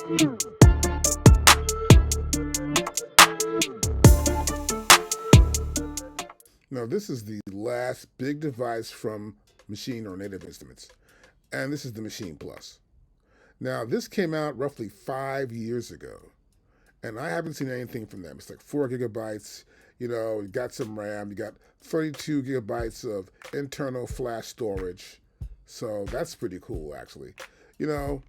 Now this is the last big device from Maschine or Native Instruments, and this is the Maschine Plus. Now this came out roughly 5 years ago, and I haven't seen anything from them. It's like 4 gigabytes, you know, you got some RAM, you got 32 gigabytes of internal flash storage, so that's pretty cool actually. You know,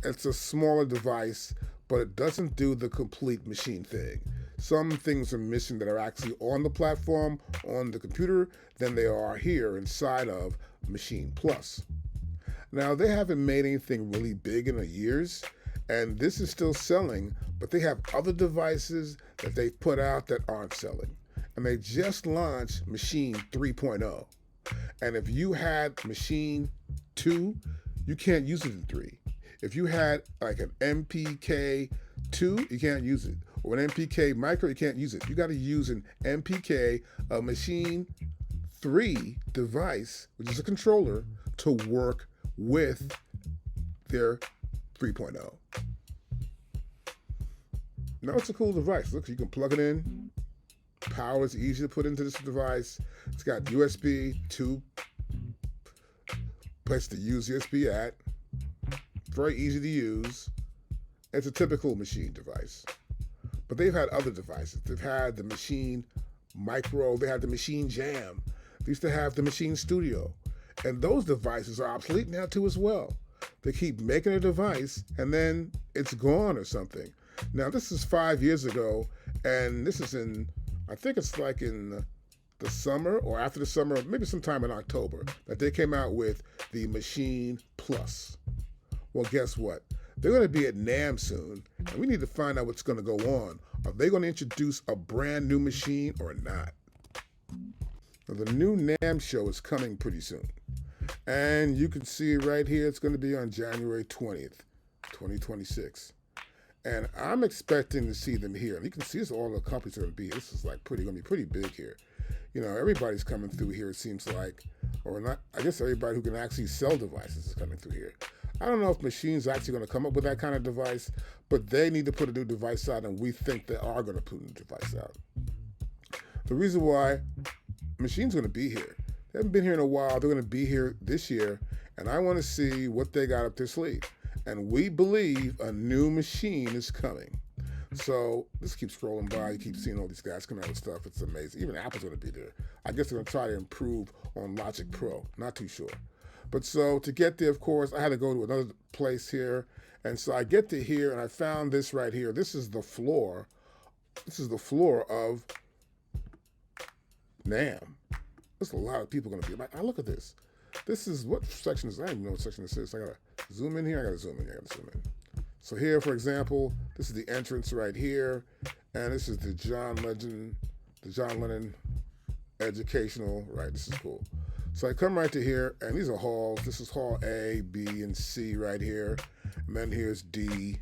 it's a smaller device, but it doesn't do the complete Maschine thing. Some things are missing that are actually on the platform, on the computer, than they are here inside of Maschine Plus. Now, they haven't made anything really big in years, and this is still selling, but they have other devices that they've put out that aren't selling. And they just launched Maschine 3.0. And if you had Maschine 2, you can't use it in 3. If you had like an MPK 2, you can't use it. Or an MPK micro, you can't use it. You got to use an MPK, a Maschine 3 device, which is a controller, to work with their 3.0. Now it's a cool device. Look, you can plug it in. Power is easy to put into this device. It's got USB 2 place to use USB at. Very easy to use. It's a typical Maschine device. But they've had other devices. They've had the Maschine Micro. They had the Maschine Jam. They used to have the Maschine Studio. And those devices are obsolete now too as well. They keep making a device and then it's gone or something. Now this is 5 years ago, and this is in, I think it's like in the summer or after the summer, maybe sometime in October, that they came out with the Maschine Plus. Well, guess what? They're going to be at NAMM soon, and we need to find out what's going to go on. Are they going to introduce a brand new machine or not? Now, the new NAMM show is coming pretty soon. And you can see right here, it's going to be on January 20th, 2026. And I'm expecting to see them here. And you can see this, all the companies are going to be. This is like going to be pretty big here. You know, everybody's coming through here, it seems like. Or not, I guess everybody who can actually sell devices is coming through here. I don't know if Machine's actually going to come up with that kind of device, but they need to put a new device out, and we think they are going to put a new device out. The reason why Machine's going to be here, they haven't been here in a while, they're going to be here this year, and I want to see what they got up their sleeve. And we believe a new Maschine is coming. So this keeps scrolling by, you keep seeing all these guys come out with stuff, it's amazing. Even Apple's going to be there. I guess they're going to try to improve on Logic Pro, not too sure. But so to get there, of course, I had to go to another place here. And so I get to here and I found this right here. This is the floor. This is the floor of NAMM. There's a lot of people going to be. I look at this. This is, what section is, I don't even know what section this is. I got to zoom in here. I got to zoom in. So here, for example, this is the entrance right here. And this is the John Lennon educational, right? This is cool. So I come right to here, and these are halls. This is hall A, B, and C right here. And then here's D,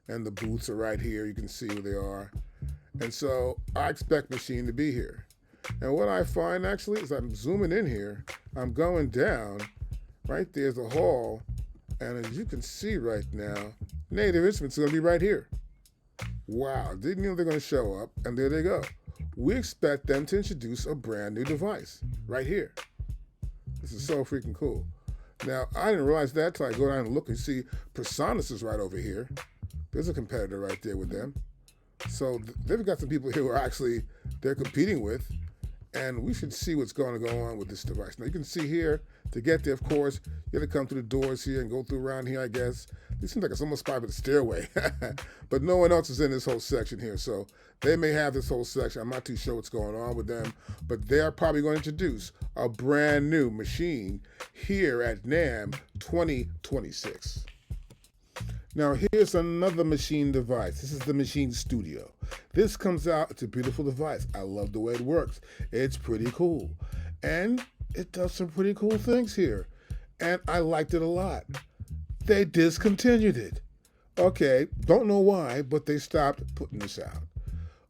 and the booths are right here. You can see where they are. And so I expect Maschine to be here. And what I find actually is I'm zooming in here. I'm going down. Right there's the hall. And as you can see right now, Native Instruments are going to be right here. Wow, didn't know they're going to show up, and there they go. We expect them to introduce a brand new device right here. This is so freaking cool. Now, I didn't realize that till I go down and look and see Personas is right over here. There's a competitor right there with them. So they've got some people here who are actually they're competing with, and we should see what's going to go on with this device. Now, you can see here, to get there, of course, you have to come through the doors here and go through around here, I guess. It seems like it's almost probably the stairway. But no one else is in this whole section here. So they may have this whole section. I'm not too sure what's going on with them. But they're probably going to introduce a brand new Maschine here at NAMM 2026. Now here's another Maschine device. This is the Maschine Studio. This comes out, it's a beautiful device. I love the way it works. It's pretty cool. And it does some pretty cool things here. And I liked it a lot. They discontinued it. Okay, don't know why, but they stopped putting this out.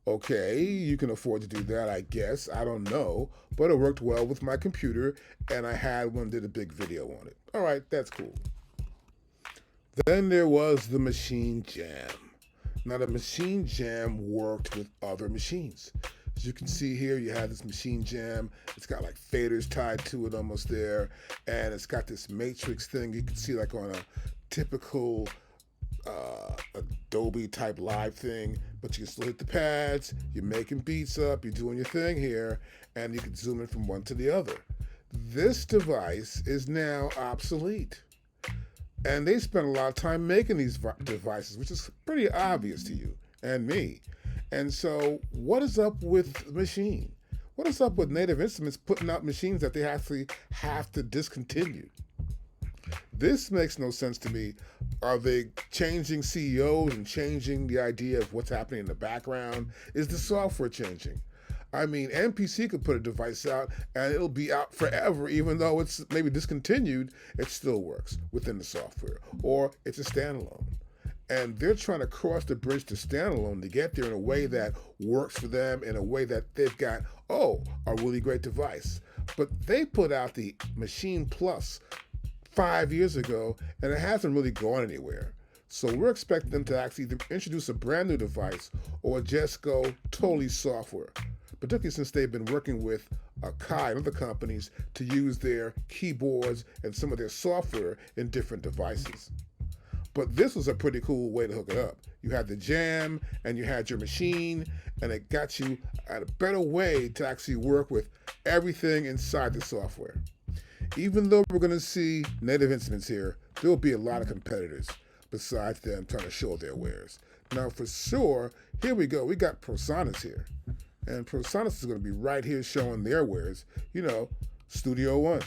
Okay, you can afford to do that, I guess. I don't know. But it worked well with my computer, and I had one, did a big video on it. All right, that's cool. Then there was the Machine Jam. Now the Machine Jam worked with other machines. As you can see here, you have this Machine Jam. It's got like faders tied to it almost there. And it's got this matrix thing you can see like on a typical Adobe type live thing, but you can still hit the pads, you're making beats up, you're doing your thing here, and you can zoom in from one to the other. This device is now obsolete. And they spent a lot of time making these devices, which is pretty obvious to you and me. And so what is up with Machine? What is up with Native Instruments putting out machines that they actually have to discontinue? This makes no sense to me. Are they changing CEOs and changing the idea of what's happening in the background? Is the software changing? I mean, MPC could put a device out and it'll be out forever, even though it's maybe discontinued, it still works within the software. Or it's a standalone. And they're trying to cross the bridge to standalone to get there in a way that works for them, in a way that they've got, a really great device. But they put out the Machine Plus 5 years ago, and it hasn't really gone anywhere. So we're expecting them to actually either introduce a brand new device or just go totally software, particularly since they've been working with Akai and other companies to use their keyboards and some of their software in different devices. But this was a pretty cool way to hook it up. You had the Jam and you had your Machine, and it got you at a better way to actually work with everything inside the software. Even though we're going to see Native Instruments here, there'll be a lot of competitors besides them trying to show their wares. Now, for sure, here we go. We got ProSonus here. And ProSonus is going to be right here showing their wares, Studio One.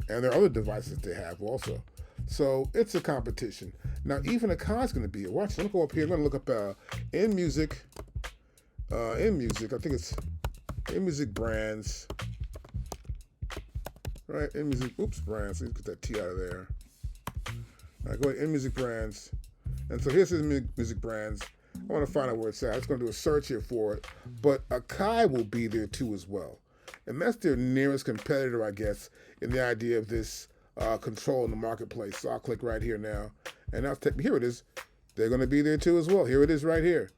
And there are other devices they have also. So it's a competition. Now, even Akai's going to be here. Watch, let me go up here. I'm going to look up in music. I think it's in music brands. Right, in music, brands. Let's get that T out of there. All right, go ahead, in music brands. And so here's his music brands. I want to find out where it's at. I'm just going to do a search here for it. But Akai will be there too as well. And that's their nearest competitor, I guess, in the idea of this control in the marketplace. So I'll click right here now. And now here it is. They're going to be there too as well. Here it is right here.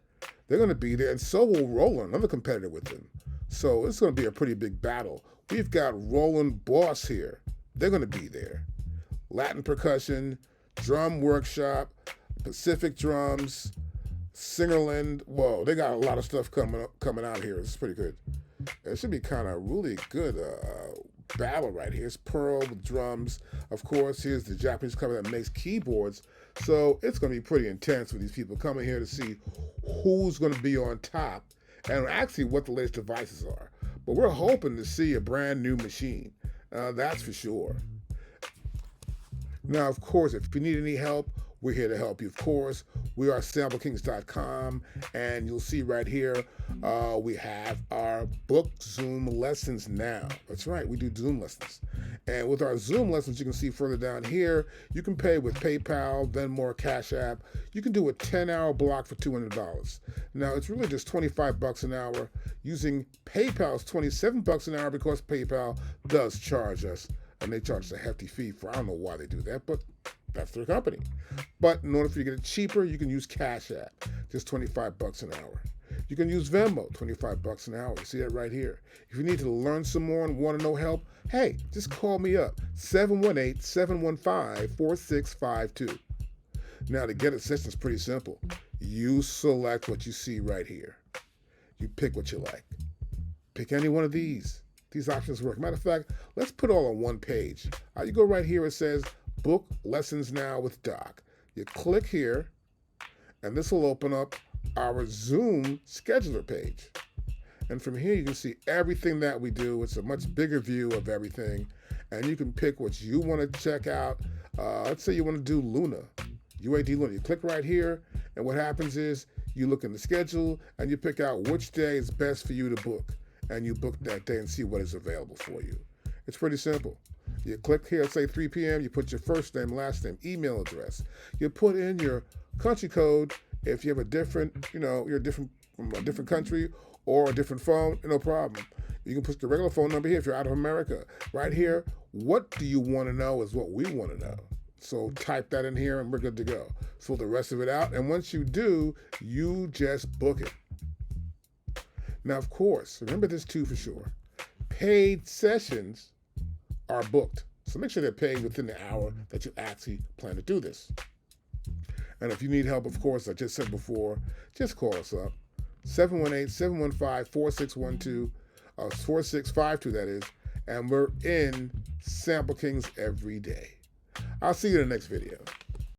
They're going to be there. And so will Roland, another competitor with them. So it's going to be a pretty big battle. We've got Roland Boss here. They're going to be there. Latin Percussion, Drum Workshop, Pacific Drums, Singerland. Whoa, they got a lot of stuff coming out here. It's pretty good. It should be kind of really good battle right here. It's Pearl with drums. Of course, here's the Japanese company that makes keyboards. So it's going to be pretty intense with these people coming here to see who's going to be on top and actually what the latest devices are. But we're hoping to see a brand new machine. That's for sure. Now, of course, if you need any help, we're here to help you. Of course, we are SampleKings.com, and you'll see right here we have our book Zoom lessons now. That's right, we do Zoom lessons. And with our Zoom lessons, you can see further down here, you can pay with PayPal, Venmo, or Cash App. You can do a 10-hour block for $200. Now, it's really just $25 an hour. Using PayPal is $27 an hour because PayPal does charge us, and they charge us a hefty fee for, I don't know why they do that, but that's their company. But in order for you to get it cheaper, you can use Cash App, just $25 an hour. You can use Venmo, $25 an hour. You see that right here. If you need to learn some more and want to know help, hey, just call me up, 718-715-4652. Now, to get a session is pretty simple. You select what you see right here. You pick what you like. Pick any one of these. These options work. Matter of fact, let's put it all on one page. You go right here, it says Book Lessons Now with Doc. You click here, and this will open up our Zoom scheduler page. And from here, you can see everything that we do. It's a much bigger view of everything. And you can pick what you want to check out. Let's say you want to do Luna, UAD Luna. You click right here, and what happens is you look in the schedule, and you pick out which day is best for you to book. And you book that day and see what is available for you. It's pretty simple. You click here, say 3 p.m., you put your first name, last name, email address. You put in your country code. If you have a different, you're different from a different country or a different phone, no problem. You can put the regular phone number here if you're out of America. Right here, what do you want to know is what we want to know. So type that in here and we're good to go. Fill the rest of it out. And once you do, you just book it. Now, of course, remember this too for sure. Paid sessions are booked. So make sure they're paid within the hour that you actually plan to do this. And if you need help, of course, I just said before, just call us up. 718-715-4612, 4652 that is. And we're in Sample Kings every day. I'll see you in the next video.